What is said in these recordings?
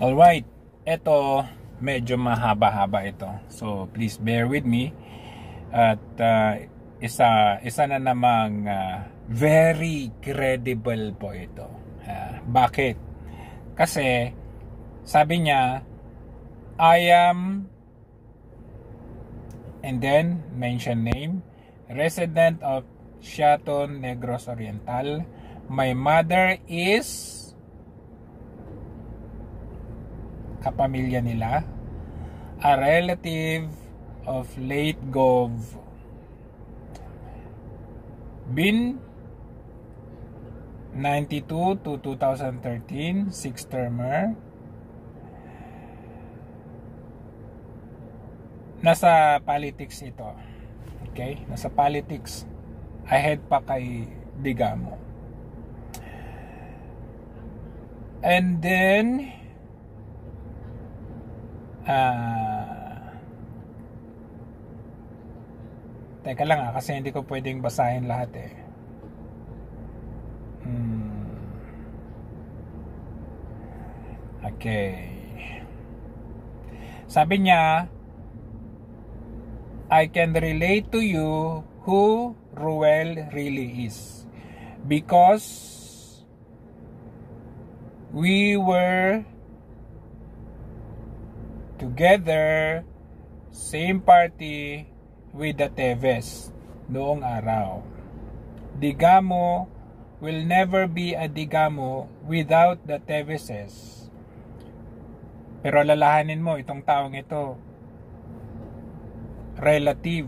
Alright, ito medyo mahaba-haba ito. So please bear with me. At isa na namang very credible po ito. Bakit? Kasi sabi niya, I am, and then mention name, resident of Siaton, Negros Oriental. My mother is kapamilya nila, a relative of late Gov. Been 92 to 2013, 6th termer. Nasa politics ito. Okay? Nasa politics. Ahead pa kay Digamo. And then teka lang kasi hindi ko pwedeng basahin lahat eh. Okay. Sabi niya, I can relate to you who Ruel really is, because we were together, same party with the Teves noong araw. Digamo will never be a Digamo without the Teveses. Pero lalahanin mo, itong taong ito, relative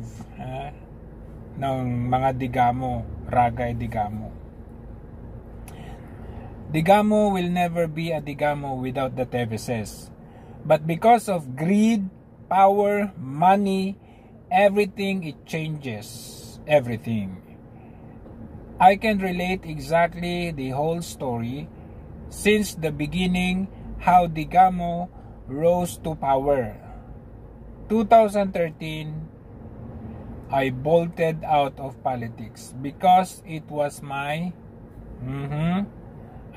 ng mga Digamo, Ragay Digamo. Digamo will never be a Digamo without the Teveses. But because of greed, power, money, everything, it changes everything. I can relate exactly the whole story since the beginning how Digamo rose to power. 2013, I bolted out of politics because it was my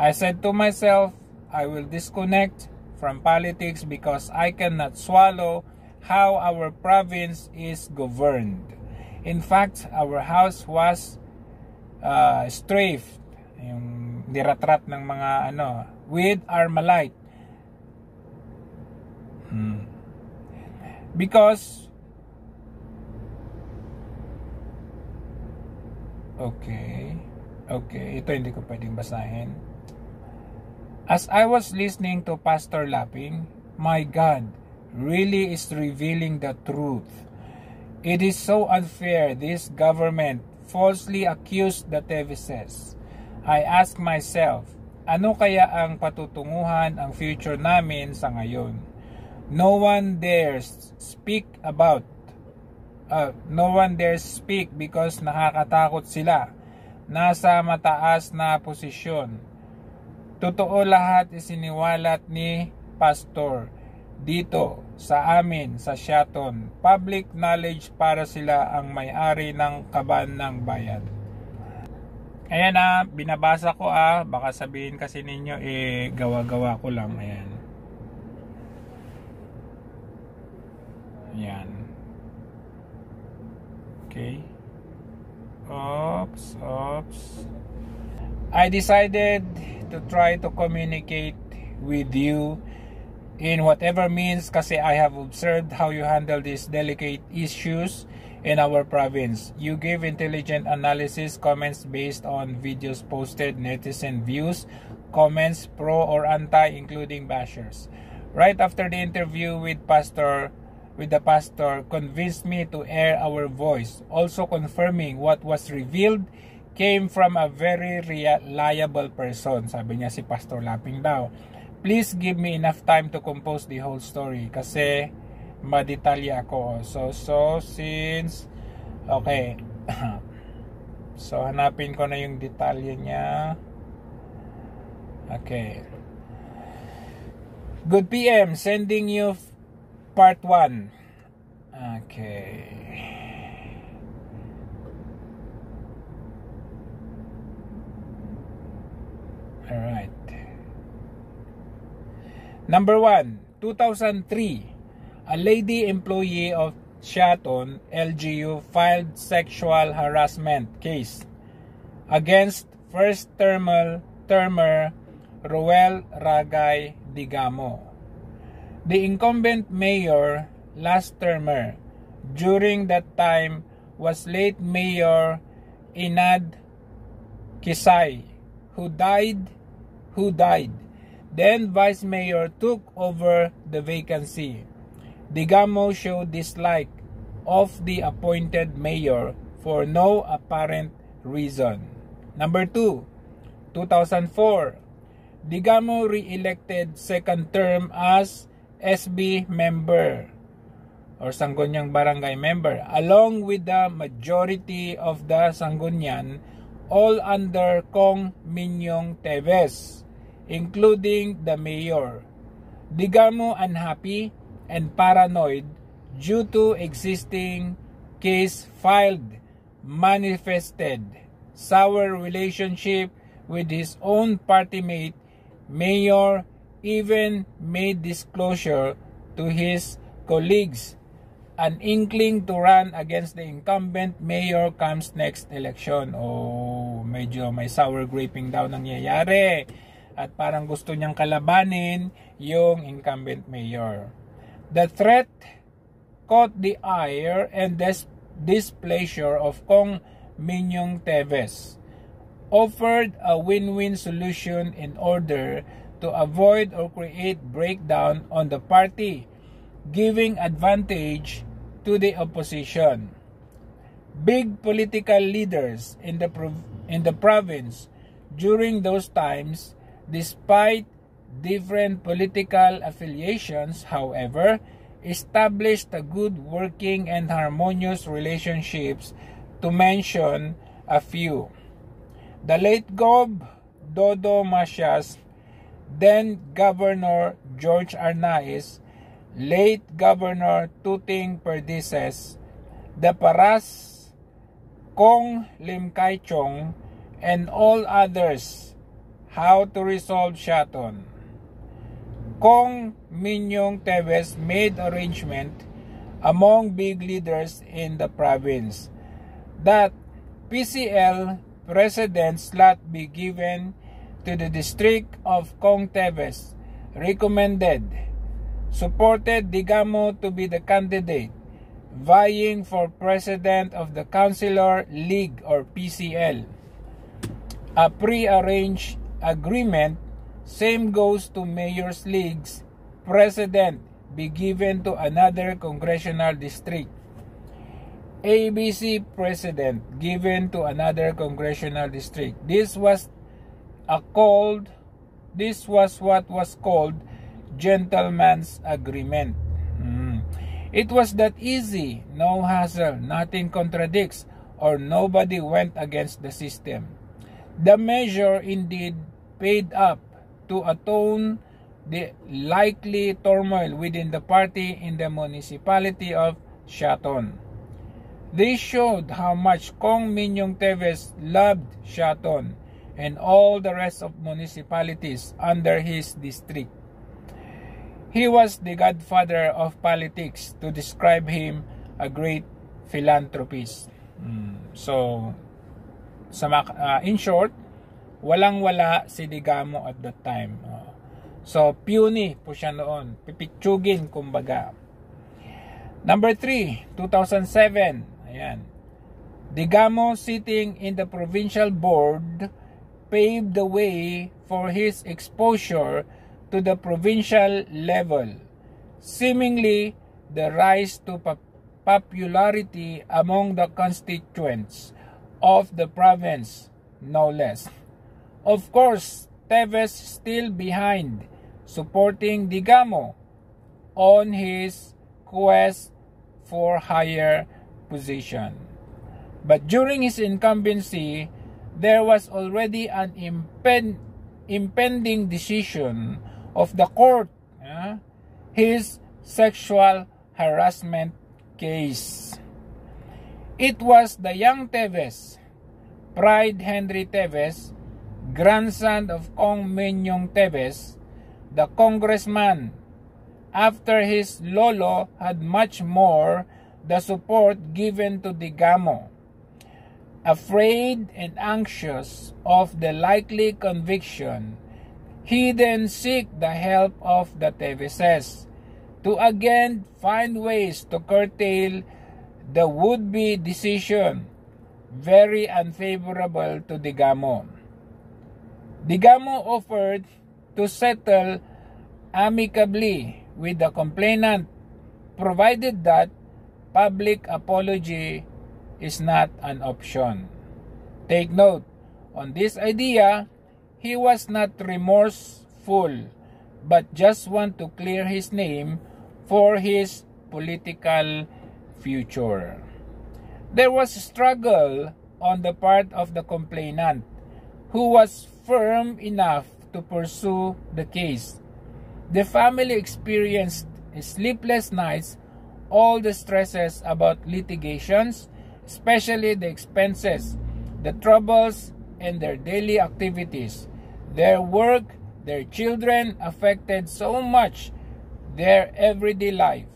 I said to myself, I will disconnect from politics because I cannot swallow how our province is governed. In fact, our house was strafed, yung diratrat ng mga with Armalite. Because okay, ito hindi ko pwedeng basahin. As I was listening to Pastor Laping, my God really is revealing the truth. It is so unfair this government falsely accused the Teveses. I ask myself, ano kaya ang patutunguhan ang future namin sa ngayon? No one dares speak because nakakatakot sila. Nasa mataas na posisyon. Totoo lahat isiniwalat ni Pastor dito sa amin sa Siaton. Public knowledge para sila ang may-ari ng kaban ng bayan. Ayan binabasa ko baka sabihin kasi ninyo gawa-gawa ko lang. Ayan. Okay. Oops. I decided to try to communicate with you in whatever means kasi I have observed how you handle these delicate issues in our province. You give intelligent analysis, comments based on videos posted, netizen views, comments pro or anti, including bashers. Right after the interview with the pastor convinced me to air our voice, also confirming what was revealed came from a very reliable person. Sabi niya si Pastor Laping daw. Please give me enough time to compose the whole story kasi madetalya ako. So since okay. So hanapin ko na yung detalye niya. Okay. Good PM, sending you part 1. Okay. Alright. Number 1, 2003, a lady employee of Shaton LGU filed sexual harassment case against first-termer Roel Ragay Digamo, the incumbent mayor last termer. During that time was late Mayor Inad Kisay, who died. Then Vice Mayor took over the vacancy. Digamo showed dislike of the appointed mayor for no apparent reason. Number 2, 2004, Digamo re-elected second term as SB member or Sangguniang Barangay member, along with the majority of the Sanggunian, all under Kong Minyong Teves, including the mayor. Digamo unhappy and paranoid due to existing case filed, manifested sour relationship with his own party mate, mayor, even made disclosure to his colleagues. An inkling to run against the incumbent mayor comes next election. Oh, medyo may sour graping daw nangyayari. At parang gusto niyang kalabanin yung incumbent mayor. The threat caught the ire and displeasure of Kong Minyong Teves, offered a win-win solution in order to avoid or create breakdown on the party, giving advantage to the opposition. Big political leaders in the province during those times, despite different political affiliations, however, established a good working and harmonious relationships, to mention a few. The late Gob Dodo Masias, then Governor George Arnaiz, late Governor Tuting Perdices, the Paras Kong Lim Kai Chong, and all others. How to resolve Shaton. Kong Minyong Teves made arrangement among big leaders in the province that PCL president slot be given to the district of Kong Teves, recommended, supported Digamo to be the candidate, vying for president of the Councilor League or PCL. A pre-arranged agreement, same goes to Mayor's League's president, be given to another congressional district. ABC president given to another congressional district. This was what was called gentleman's agreement. It was that easy, no hassle, nothing contradicts, or nobody went against the system. The measure indeed paid up to atone the likely turmoil within the party in the municipality of Shaton. This showed how much Kong Minyong Teves loved Shaton and all the rest of municipalities under his district. He was the godfather of politics, to describe him a great philanthropist. So, in short, walang-wala si Digamo at that time. So, puny po siya noon. Pipitsugin, kumbaga. Number 3, 2007. Ayan. Digamo sitting in the provincial board paved the way for his exposure to the provincial level, seemingly the rise to popularity among the constituents of the province, no less. Of course, Teves still behind, supporting Digamo on his quest for higher position. But during his incumbency, there was already an impending decision of the court, his sexual harassment case. It was the young Teves, Pride Henry Teves, grandson of Kong Minyong Teves, the congressman, after his lolo had much more the support given to Digamo. Afraid and anxious of the likely conviction, he then seek the help of the Teveses to again find ways to curtail the would-be decision, very unfavorable to Digamo. Digamo offered to settle amicably with the complainant, provided that public apology is not an option. Take note, on this idea, he was not remorseful, but just want to clear his name for his political future. There was a struggle on the part of the complainant, who was firm enough to pursue the case. The family experienced sleepless nights, all the stresses about litigations, especially the expenses, the troubles, and their daily activities. Their work, their children affected so much their everyday life.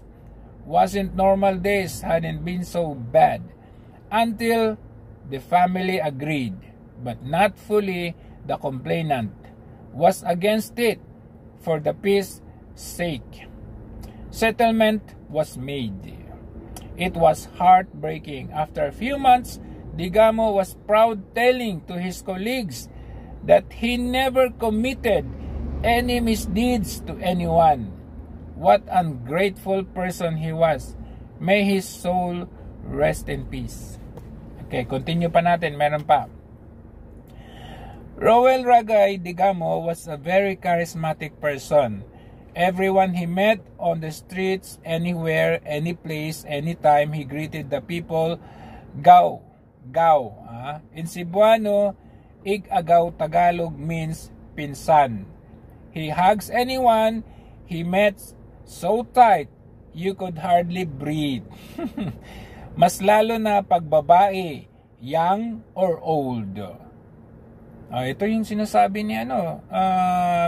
Wasn't normal days hadn't been so bad until the family agreed, but not fully. The complainant was against it for the peace sake. Settlement was made. It was heartbreaking. After a few months, Digamo was proud, telling to his colleagues that he never committed any misdeeds to anyone. What an ungrateful person he was. May his soul rest in peace. Okay, continue pa natin. Meron pa. Roel Ragay Digamo was a very charismatic person. Everyone he met on the streets, anywhere, any place, anytime, he greeted the people. Gaw. In Cebuano, Ig-agaw Tagalog means pinsan. He hugs anyone he met so tight you could hardly breathe. Mas lalo na pagbabae, young or old. Ito yung sinasabi ni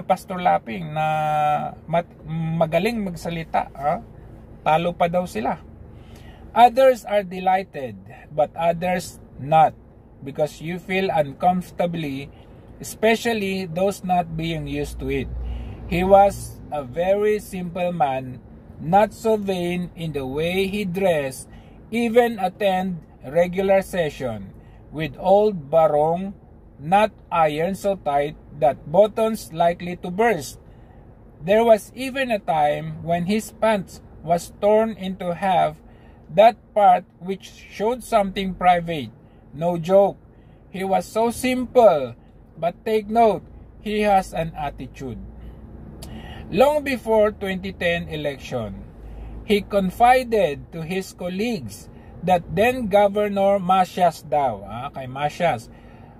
Pastor Laping na magaling magsalita. Talo pa daw sila. Others are delighted, but others not, because you feel uncomfortably, especially those not being used to it. He was a very simple man, not so vain in the way he dressed, even attend regular session with old barong, not iron so tight that buttons likely to burst. There was even a time when his pants was torn into half, that part which showed something private. No joke. He was so simple, but take note, he has an attitude. Long before 2010 election, he confided to his colleagues that then Governor Macias kay Macias,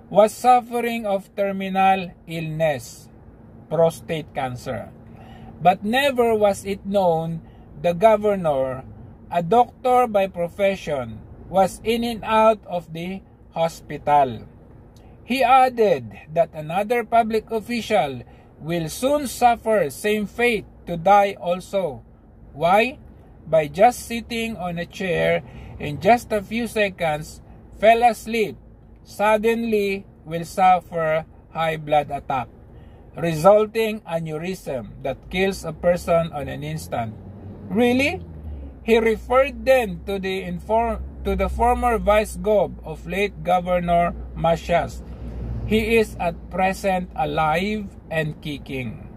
was suffering of terminal illness, prostate cancer. But never was it known the governor, a doctor by profession, was in and out of the hospital. He added that another public official will soon suffer same fate, to die also. Why? By just sitting on a chair in just a few seconds, fell asleep, suddenly will suffer high blood attack, resulting aneurysm that kills a person on an instant. Really? He referred then to the former Vice Gov of late Governor Macias. He is at present alive and kicking.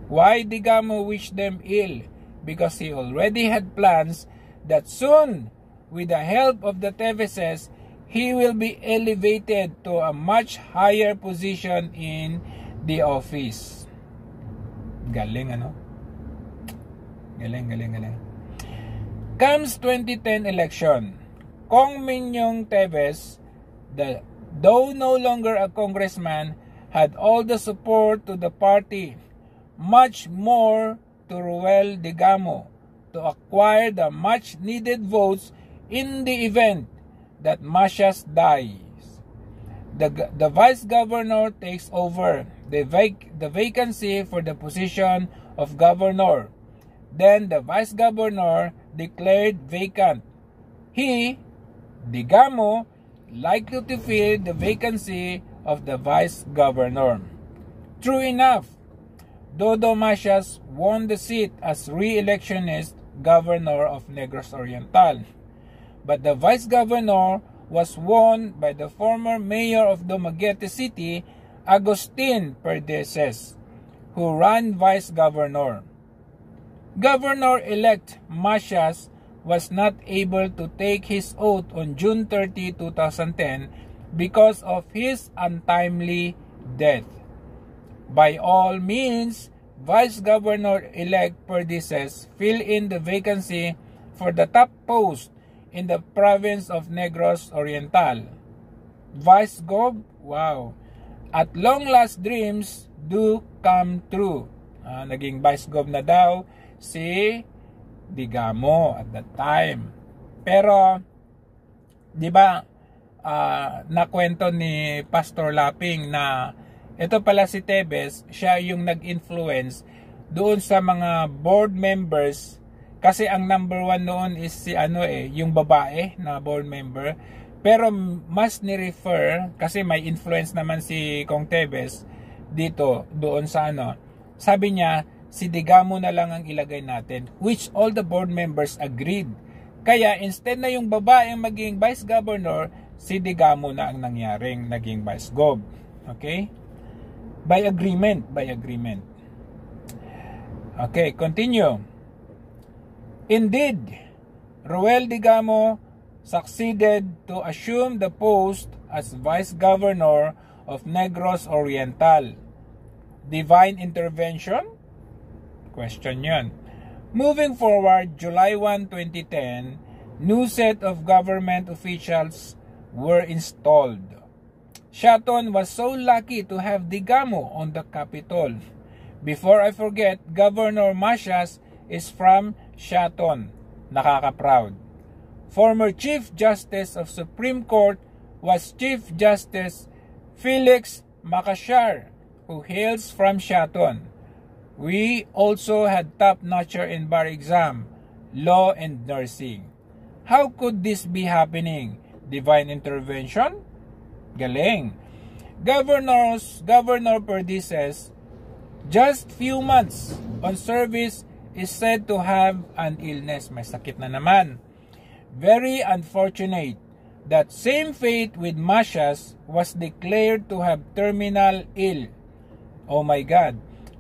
Why Digamo wished them ill? Because he already had plans that soon, with the help of the Teveses, he will be elevated to a much higher position in the office. Galing, Galing. Comes 2010 election. Kong Minyong Teves, though no longer a congressman, had all the support to the party, much more to Roel Digamo, to acquire the much needed votes in the event that Macias dies. the vice governor takes over the vacancy for the position of governor. Then the vice governor declared vacant. He, Digamo, likely to fill the vacancy of the vice governor. True enough, Dodo Masias won the seat as re-electionist governor of Negros Oriental. But the vice governor was won by the former mayor of Dumaguete City, Agustin Perdeses, who ran vice governor. Governor-elect Masias was not able to take his oath on June 30, 2010 because of his untimely death. By all means, Vice Governor-elect Perdices fill in the vacancy for the top post in the province of Negros Oriental. Vice Gov, wow. At long last dreams do come true. Naging Vice Gov na daw si Digamo at that time. Pero, di ba, nakwento ni Pastor Laping na ito pala si Tebes, siya yung nag-influence doon sa mga board members kasi ang number 1 noon is si yung babae na board member. Pero mas ni-refer kasi may influence naman si Kong Tebes dito doon sa sabi niya, si Digamo na lang ang ilagay natin, which all the board members agreed. Kaya instead na yung babae ang maging vice governor, si Digamo na ang nangyaring naging vice gov. Okay? By agreement. Okay, continue. Indeed, Roel Digamo succeeded to assume the post as vice governor of Negros Oriental. Divine intervention? Question yun. Moving forward, July 1, 2010, new set of government officials were installed. Shaton was so lucky to have Digamo on the Capitol. Before I forget, Governor Masias is from Shaton. Nakaka-proud. Former Chief Justice of Supreme Court was Chief Justice Felix Macashar, who hails from Shaton. We also had top-notcher in bar exam, law and nursing. How could this be happening? Divine intervention? Galing. Governor Perdices, just few months on service, is said to have an illness. May sakit na naman. Very unfortunate. That same fate with Masias was declared to have terminal ill. Oh my God.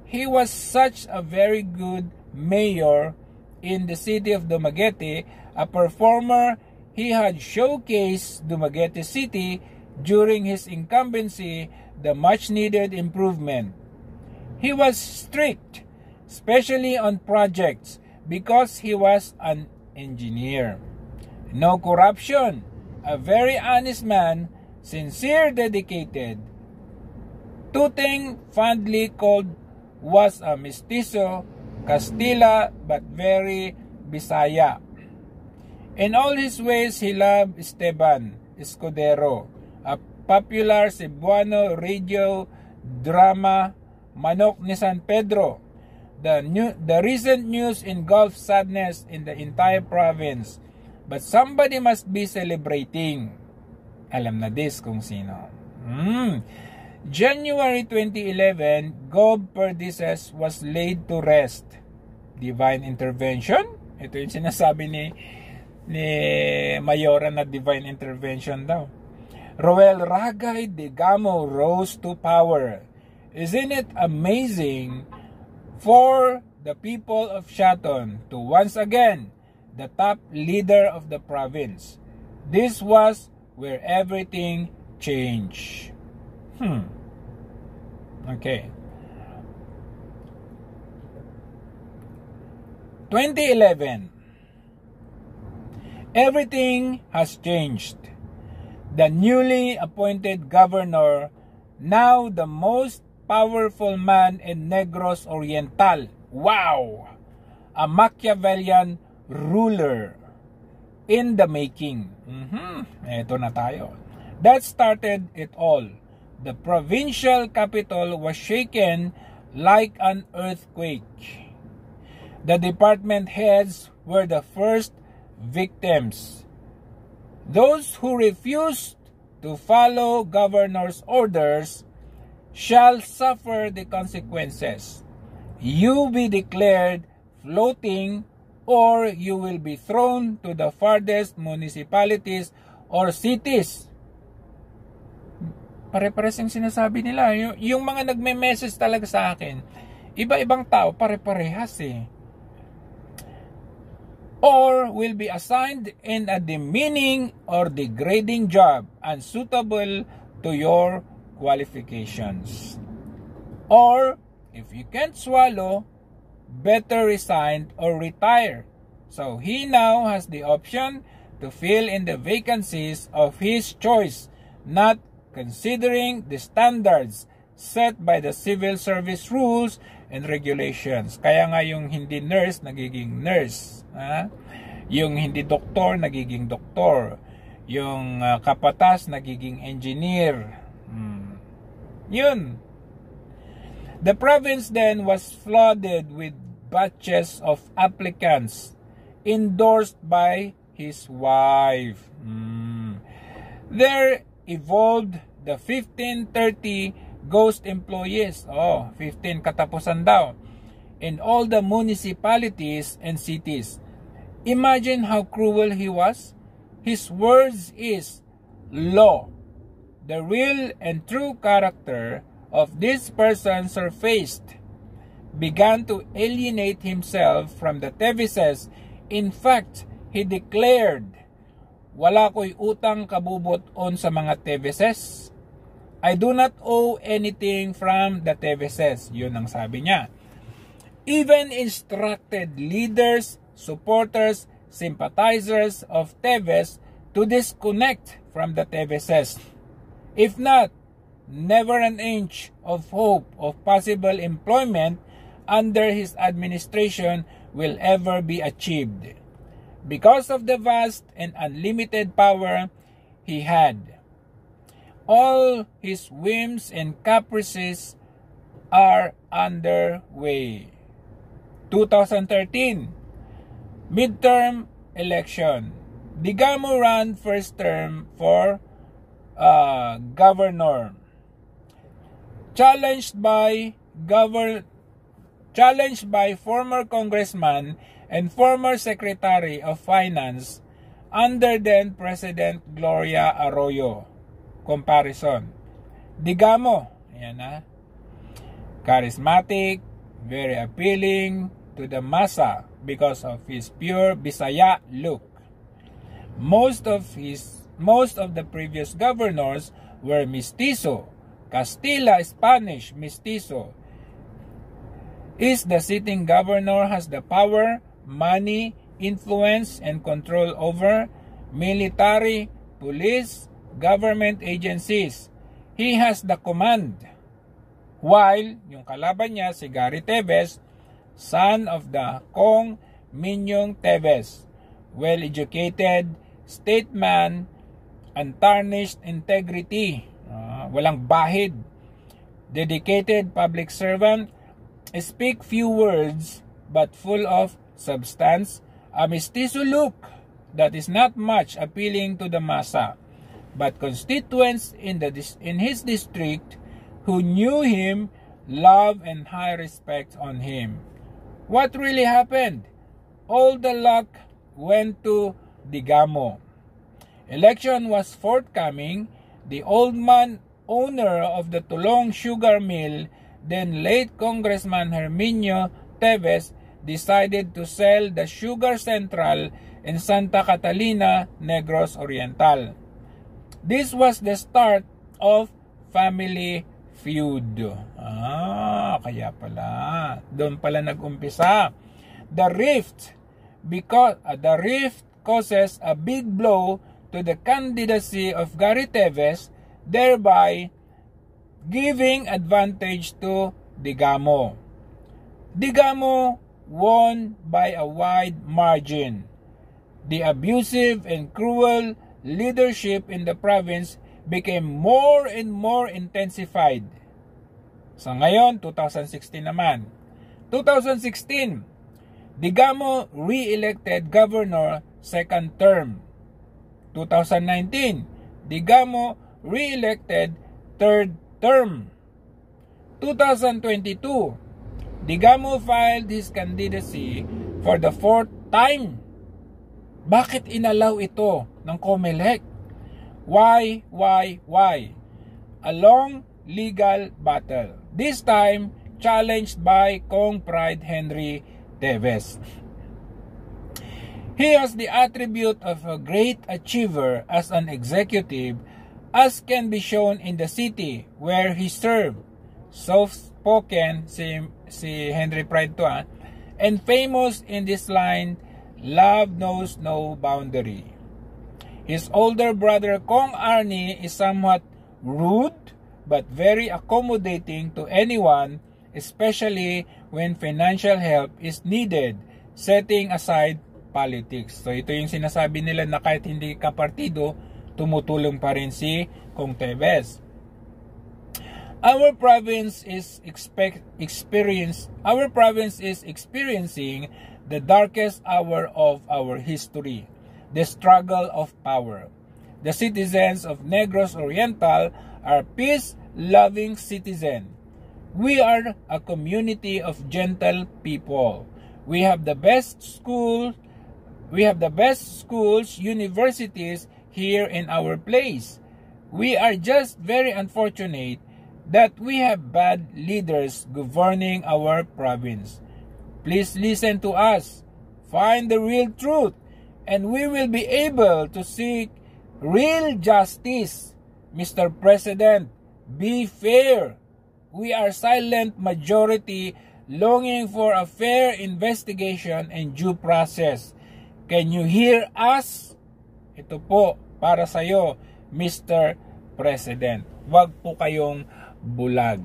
He was such a very good mayor in the city of Dumaguete, a performer. He had showcased Dumaguete City during his incumbency the much-needed improvement. He was strict, especially on projects, because he was an engineer. No corruption, a very honest man, sincere, dedicated. Tuteng, fondly called, was a mestizo, Castilla, but very Bisaya. In all his ways, he loved Esteban Escudero, a popular Cebuano radio drama, Manok ni San Pedro. The recent news engulfed sadness in the entire province, but somebody must be celebrating. Alam na this kung sino. January 2011, Gov Perdices was laid to rest. Divine intervention? Ito yung sinasabi ni Mayora na divine intervention daw. Roel Ragay Digamo rose to power. Isn't it amazing for the people of Shaton to once again the top leader of the province? This was where everything changed. Okay. 2011. Everything has changed. The newly appointed governor, now the most powerful man in Negros Oriental. Wow! A Machiavellian ruler in the making. Ito na tayo. That started it all. The provincial capital was shaken like an earthquake. The department heads were the first victims. Those who refused to follow governor's orders shall suffer the consequences. You be declared floating, or you will be thrown to the farthest municipalities or cities. Pare-pares yung sinasabi nila. Yung mga nagme-message talaga sa akin, iba-ibang tao, pare-parehas eh. Or will be assigned in a demeaning or degrading job unsuitable to your qualifications. Or, if you can't swallow, better resign or retire. So he now has the option to fill in the vacancies of his choice, not considering the standards set by the civil service rules and regulations. Kaya nga yung hindi nurse, nagiging nurse. Yung hindi doktor, nagiging doktor. Yung kapatas, nagiging engineer. Yun. The province then was flooded with batches of applicants endorsed by his wife. There evolved the 1530 ghost employees. 15 katapusan daw. In all the municipalities and cities. Imagine how cruel he was. His words is law. The real and true character of this person surfaced, began to alienate himself from the Teveses. In fact, he declared, wala ko'y utang kabubot-on sa mga Teveses. I do not owe anything from the Teveses. Yun ang sabi niya. Even instructed leaders, supporters, sympathizers of Teves to disconnect from the Teveses. If not, never an inch of hope of possible employment under his administration will ever be achieved. Because of the vast and unlimited power he had, all his whims and caprices are underway. 2013 midterm election. Digamo ran first term for governor. Challenged by former congressman and former Secretary of Finance under then President Gloria Arroyo. Comparison. Digamo, ayan na. Charismatic, very appealing to the masa because of his pure Bisaya look. Most of the previous governors were mestizo. Castilla Spanish mestizo. Is the sitting governor has the power, money, influence, and control over military, police, government agencies. He has the command. While yung kalaban niya, si Gary Teves, son of the Kong Minyong Teves, well-educated, statesman, untarnished integrity, walang bahid, dedicated public servant, speak few words but full of substance, a mestizo look that is not much appealing to the masa, but constituents in his district who knew him love and high respect on him. What really happened? All the luck went to Digamo. Election was forthcoming. The old man owner of the Tulong Sugar Mill, then late Congressman Herminio Teves, decided to sell the Sugar Central in Santa Catalina, Negros Oriental. This was the start of family feud. Kaya pala. Doon pala nag-umpisa. The rift causes a big blow to the candidacy of Gary Teves, thereby giving advantage to Digamo. Digamo won by a wide margin. The abusive and cruel leadership in the province became more and more intensified. Sa ngayon, 2016 naman. 2016, Digamo re-elected governor second term. 2019, Digamo re-elected third term. 2022, Digamo filed his candidacy for the fourth time. Bakit inalaw ito ng COMELEC? Why? A long legal battle. This time, challenged by Kong Pride Henry Teves. He has the attribute of a great achiever as an executive, as can be shown in the city where he served. Soft-spoken si Henry Pride to, and famous in this line, love knows no boundary. His older brother Kong Arnie is somewhat rude but very accommodating to anyone, especially when financial help is needed, setting aside politics. So ito yung sinasabi nila na kahit hindi ka partido, tumutulong pa rin si Kong Teves. Our province is experiencing the darkest hour of our history, the struggle of power. The citizens of Negros Oriental are peace-loving citizens. We are a community of gentle people. We have the best schools, universities here in our place. We are just very unfortunate that we have bad leaders governing our province. Please listen to us, find the real truth, and we will be able to seek real justice. Mr. President, be fair. We are silent majority longing for a fair investigation and due process. Can you hear us? Ito po para sa iyo, Mr. President. Huwag po kayong bulag.